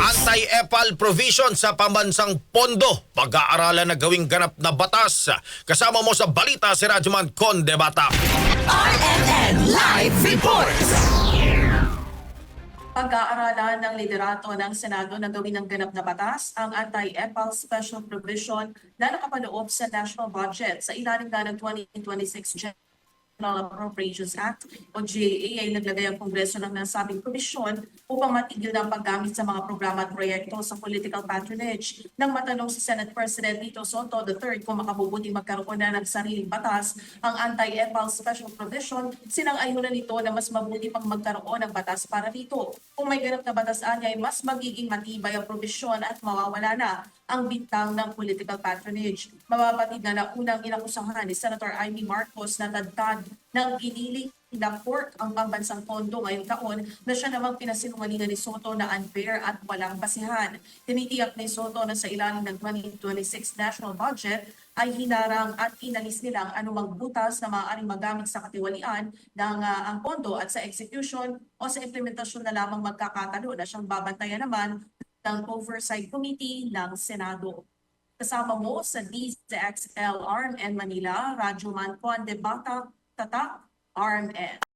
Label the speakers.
Speaker 1: Anti-EPAL provision sa pambansang pondo. Pag-aaralan na gawing ganap na batas. Kasama mo sa balita si Radyoman Conde Bata.
Speaker 2: RMN Live Reports!
Speaker 3: Pag-aaralan ng liderato ng Senado na gawin ng ganap na batas ang Anti-EPAL Special Provision na nakapaloob sa national budget sa ilalim na ng 2026 General Appropriations Act o GAA ay naglagay ang Kongreso ng nasabing provisyon upang matigil ang paggamit sa mga programa at proyekto sa political patronage. Nang matanong si Senate President Lito Soto III kung makabubuting magkaroon na ng sariling batas ang Anti-EPAL Special Provision, sinang-ayunan nito na mas mabuti pang magkaroon ng batas para dito. Kung may ganap na batas ay mas magiging matibay ang provisyon at mawawala na ang bintang ng political patronage. Mababati na unang inakusahan ni Senator Amy Marcos na tadtad ng giniling na pork ang pambansang pondo ngayong taon na siya namang pinasinungalingan ni Soto na unfair at walang basihan. Tinitiyak ni Soto na sa ilalim ng 2026 national budget ay hinarang at inalis nilang anumang butas na maaaring magamit sa katiwalian ng ang pondo at sa execution o sa implementasyon na lamang magkakatalo na siyang babantayan naman ng Oversight Committee ng Senado. Kasama mo sa DZXL RMN Manila, Radyoman Conde Bata, Tatak, RMN.